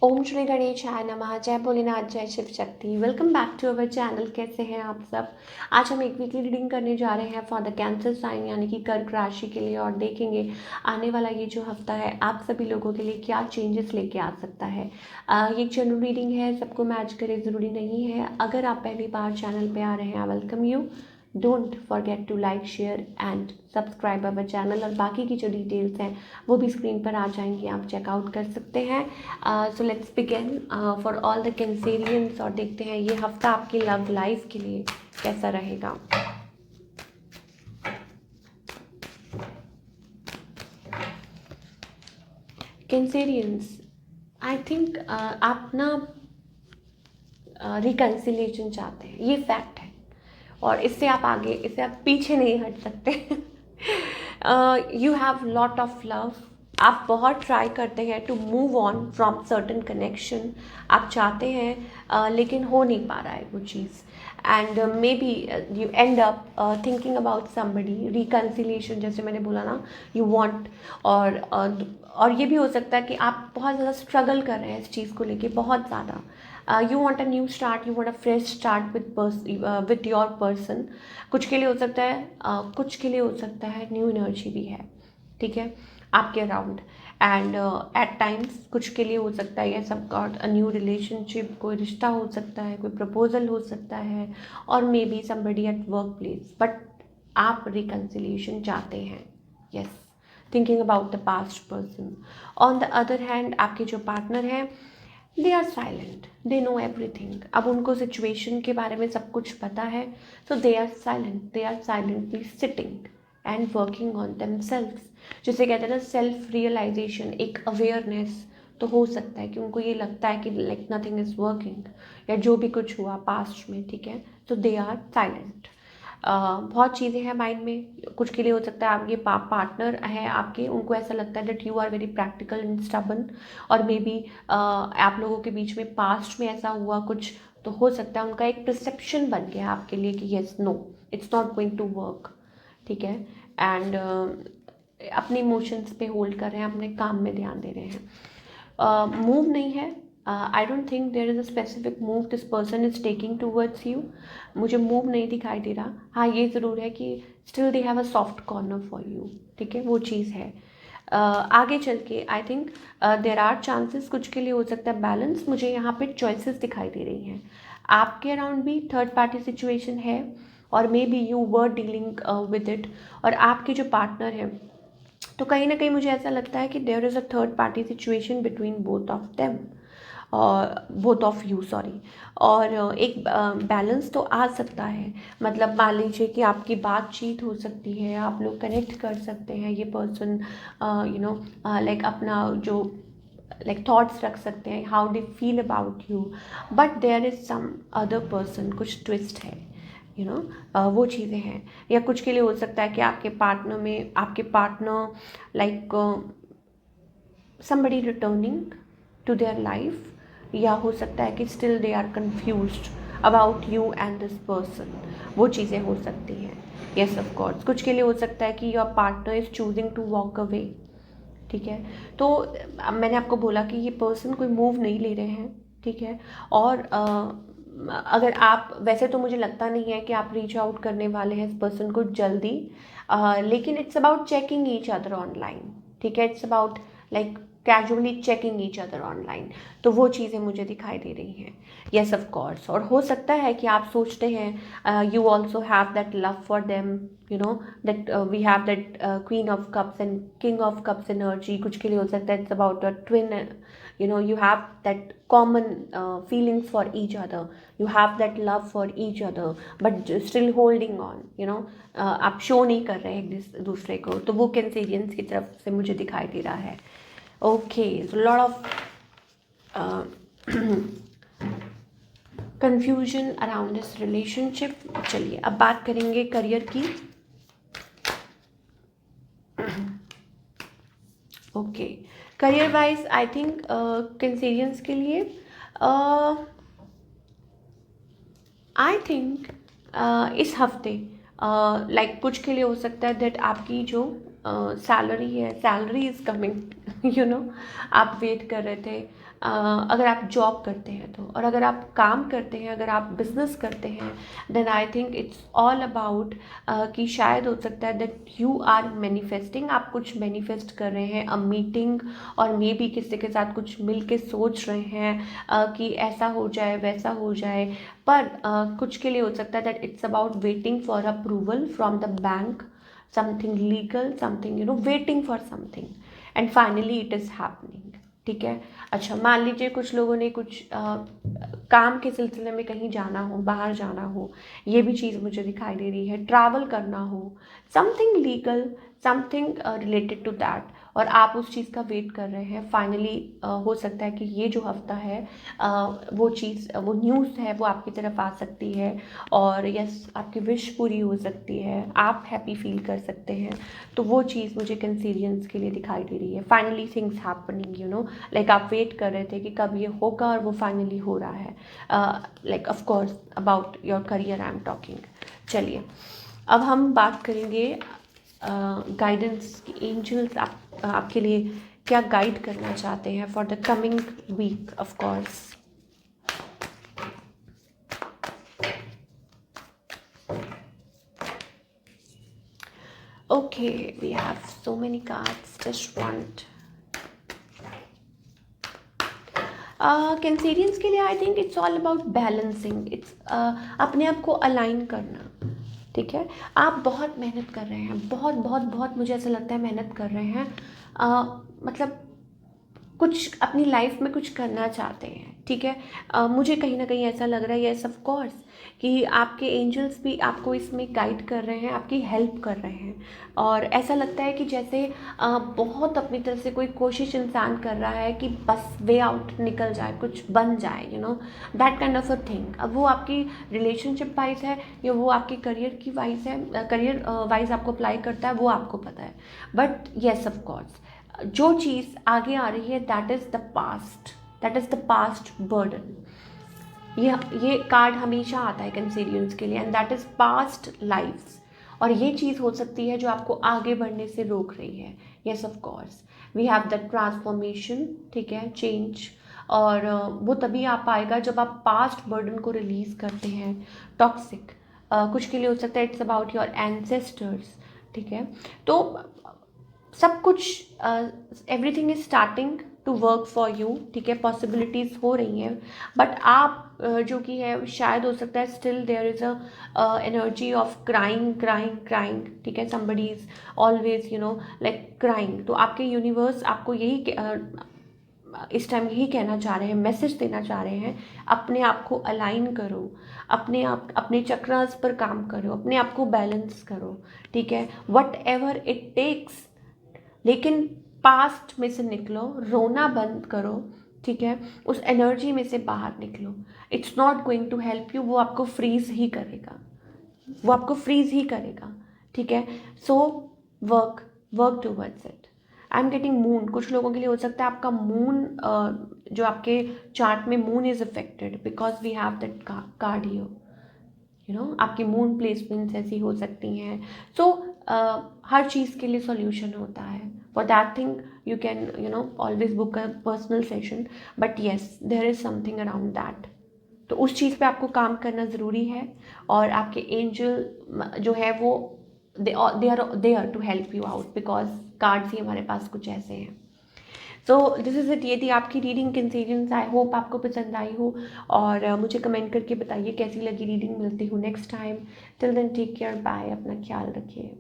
ओम श्री गणेशाय नमः। जय भोलेनाथ, जय Shiv Shakti. Welcome back to our channel. कैसे हैं आप सब। आज हम एक वीकली रीडिंग करने जा रहे हैं फॉर द कैंसर साइन यानी कि कर्क राशि के लिए, और देखेंगे आने वाला ये जो हफ्ता है आप सभी लोगों के लिए क्या चेंजेस लेके आ सकता है। ये एक जनरल रीडिंग है, सबको मैच करे ज़रूरी नहीं है। अगर आप पहली बार चैनल पे आ रहे हैं, welcome you. Don't forget to like, share and subscribe our channel. और बाकी की जो डिटेल्स हैं वो भी स्क्रीन पर आ जाएंगी, आप चेकआउट कर सकते हैं। So let's begin for all the Cancerians, और देखते हैं ये हफ्ता आपकी लव लाइफ के लिए कैसा रहेगा। कैंसेरियंस, आई थिंक आप ना रिकन्सिलिएशन चाहते हैं, ये फैक्ट है। और इससे आप पीछे नहीं हट सकते। You have lot of love. आप बहुत ट्राई करते हैं to move on from certain connection. आप चाहते हैं लेकिन हो नहीं पा रहा है वो चीज़। And maybe you end up thinking about somebody. Reconciliation जैसे मैंने बोला ना, यू वॉन्ट। और ये भी हो सकता है कि आप बहुत ज़्यादा स्ट्रगल कर रहे हैं इस चीज़ को लेके, बहुत ज़्यादा। You want a new start, you want a fresh start with your person. कुछ के लिए हो सकता है कुछ के लिए हो सकता है न्यू एनर्जी भी है, ठीक है, आपके अराउंड। एंड एट टाइम्स कुछ के लिए हो सकता है ये सब गॉट अ न्यू रिलेशनशिप, कोई रिश्ता हो सकता है, कोई प्रपोजल हो सकता है, और maybe somebody at work place. But आप रिकन्सिलिएशन चाहते हैं, yes, thinking about the past person. On the other hand आपके जो पार्टनर हैं, they are silent, they know everything. अब उनको सिचुएशन के बारे में सब कुछ पता है, तो they are silent, they are silently sitting and working on themselves. जिसे कहते हैं ना सेल्फ रियलाइजेशन, एक अवेयरनेस। तो हो सकता है कि उनको ये लगता है कि लाइक नथिंग इज़ वर्किंग, या जो भी कुछ हुआ पास्ट में, ठीक है, तो दे आर साइलेंट। बहुत चीज़ें हैं माइंड में। कुछ के लिए हो सकता है आपके पार्टनर है आपके, उनको ऐसा लगता है that you are very practical and stubborn. और मे बी आप लोगों के बीच में पास्ट में ऐसा हुआ कुछ, तो हो सकता है उनका एक परसेप्शन बन गया आपके लिए कि yes, no, it's not going to work, ठीक है। एंड अपने इमोशंस पे होल्ड कर रहे हैं, अपने काम में ध्यान दे रहे हैं। मूव नहीं है। I don't think there is a specific move this person is taking towards you. मुझे मूव नहीं दिखाई दे रहा। हाँ, ये ज़रूर है कि still they have a soft corner for you, ठीक है, वो चीज़ है। आगे चल के I think there are chances, कुछ के लिए हो सकता है बैलेंस। मुझे यहाँ पे चॉइसेस दिखाई दे रही हैं। आपके अराउंड भी थर्ड पार्टी सिचुएशन है, और maybe you were dealing with it. और आपके जो पार्टनर हैं, तो कहीं ना कहीं मुझे ऐसा लगता है कि there is a third party situation between both of them, और बोथ ऑफ यू, सॉरी। और एक बैलेंस तो आ सकता है। मतलब मान लीजिए कि आपकी बातचीत हो सकती है, आप लोग कनेक्ट कर सकते हैं, ये पर्सन यू नो लाइक अपना जो लाइक थॉट्स रख सकते हैं, how they feel about you. But there is some other person, कुछ ट्विस्ट है, यू नो, वो चीज़ें हैं। या कुछ के लिए हो सकता है कि आपके partner like somebody returning to their life, या हो सकता है कि still they are confused about you and this person, वो चीज़ें हो सकती हैं। येस, ऑफ कोर्स कुछ के लिए हो सकता है कि your partner is choosing to walk away, ठीक है। तो मैंने आपको बोला कि ये पर्सन कोई मूव नहीं ले रहे हैं, ठीक है। और अगर आप, वैसे तो मुझे लगता नहीं है कि आप रीच आउट करने वाले हैं इस पर्सन को जल्दी, लेकिन it's about checking each other online, ठीक है। It's about like casually checking each other online. तो वो चीज़ें मुझे दिखाई दे रही हैं, येस ऑफ कोर्स। और हो सकता है कि आप सोचते हैं you also have that love for them, you know, that we have that queen of cups and king of cups energy. कुछ के लिए हो सकता है it's about a twin, you know, you have that common feelings for each other, you have that love for each other, but still holding on, you know, आप show नहीं कर रहे हैं एक दूसरे को। तो वो कैंसेरियंस की तरफ से मुझे दिखाई दे रहा है। Okay, so lot of confusion around this relationship. चलिए अब बात करेंगे करियर की। Okay, career wise I think Cancerians के लिए आई थिंक इस हफ्ते लाइक कुछ के लिए हो सकता है दैट आपकी जो सैलरी है, salary is coming, you know. आप वेट कर रहे थे अगर आप जॉब करते हैं तो, और अगर आप काम करते हैं, अगर आप बिजनेस करते हैं, then I think it's all about कि शायद हो सकता है दैट यू आर मैनिफेस्टिंग, आप कुछ मैनिफेस्ट कर रहे हैं अ मीटिंग, और मे बी किसी के साथ कुछ मिल के सोच रहे हैं कि ऐसा हो जाए वैसा हो जाए, पर कुछ के लिए हो सकता है that it's about waiting for approval from the bank, something legal, something waiting for something, and finally it is happening. ठीक है। अच्छा, मान लीजिए कुछ लोगों ने कुछ काम के सिलसिले में कहीं जाना हो, बाहर जाना हो, ये भी चीज़ मुझे दिखाई दे रही है, ट्रैवल करना हो, something legal, something related to that, और आप उस चीज़ का वेट कर रहे हैं। फाइनली हो सकता है कि ये जो हफ्ता है वो चीज़, वो न्यूज़ है वो आपकी तरफ आ सकती है, और यस आपकी विश पूरी हो सकती है, आप हैप्पी फील कर सकते हैं। तो वो चीज़ मुझे कैंसेरियंस के लिए दिखाई दे रही है। फाइनली थिंग्स हैपनिंग, लाइक आप वेट कर रहे थे कि कब ये होगा, और वो फाइनली हो रहा है। Like of course about your career I am talking. चलिए, अब हम बात करेंगे गाइडेंस की। एंजल्स आपके लिए क्या गाइड करना चाहते हैं for the coming week, of course. Okay, we have so many cards. Just want. Cancerians के लिए I think it's all about balancing, it's अपने आप को अलाइन करना। ठीक है, आप बहुत मेहनत कर रहे हैं, बहुत बहुत बहुत, मुझे ऐसा लगता है मेहनत कर रहे हैं, मतलब कुछ अपनी लाइफ में कुछ करना चाहते हैं। ठीक है, मुझे कहीं ना कहीं ऐसा लग रहा है, यस ऑफ कोर्स, कि आपके एंजल्स भी आपको इसमें गाइड कर रहे हैं, आपकी हेल्प कर रहे हैं, और ऐसा लगता है कि जैसे बहुत अपनी तरफ से कोई कोशिश इंसान कर रहा है कि बस वे आउट निकल जाए, कुछ बन जाए, that kind of a thing. अब वो आपकी रिलेशनशिप वाइज है या वो आपकी करियर की वाइज है, करियर वाइज आपको अप्लाई करता है, वो आपको पता है। बट येस ऑफ कोर्स, जो चीज़ आगे आ रही है that is the past, that is the past burden. ये कार्ड हमेशा आता है कैंसेरियंस के लिए, and that is past lifes. और ये चीज़ हो सकती है जो आपको आगे बढ़ने से रोक रही है। Yes of course, we have the transformation, ठीक है, चेंज, और वो तभी आ पाएगा जब आप पास्ट बर्डन को रिलीज़ करते हैं। टॉक्सिक कुछ के लिए हो सकता है इट्स अबाउट योर एंसेस्टर्स। ठीक है, तो सब कुछ, everything is starting to work for you. ठीक है, पॉसिबिलिटीज़ हो रही हैं, बट आप जो कि है, शायद हो सकता है still there is a energy of crying crying crying. ठीक है, somebody is always like crying. तो आपके यूनिवर्स आपको यही इस टाइम यही कहना चाह रहे हैं, मैसेज देना चाह रहे हैं, अपने आप को अलाइन करो, अपने चक्रास पर काम करो, अपने आप को बैलेंस करो। ठीक है, वट एवर इट टेक्स, लेकिन पास्ट में से निकलो, रोना बंद करो। ठीक है, उस एनर्जी में से बाहर निकलो। It's not going to help you, वो आपको फ्रीज ही करेगा, वो आपको फ्रीज ही करेगा। ठीक है, so work work towards it. I am getting moon, कुछ लोगों के लिए हो सकता है आपका मून, जो आपके चार्ट में moon is affected because we have that card here. आपकी मून प्लेसमेंट्स ऐसी हो सकती हैं। सो हर चीज़ के लिए सॉल्यूशन होता है। For that thing you can always book a personal session, but yes there is something around that. तो उस चीज़ पे आपको काम करना ज़रूरी है, और आपके एंजल जो है वो they are there to help you out, because cards ही हमारे पास कुछ ऐसे हैं। सो दिस इज़ इट, ये थी आपकी रीडिंग कैंसेरियंस। आई होप आपको पसंद आई हो, और मुझे कमेंट करके बताइए कैसी लगी रीडिंग। मिलती हूँ next time. Till then take care, bye, अपना ख्याल रखिए।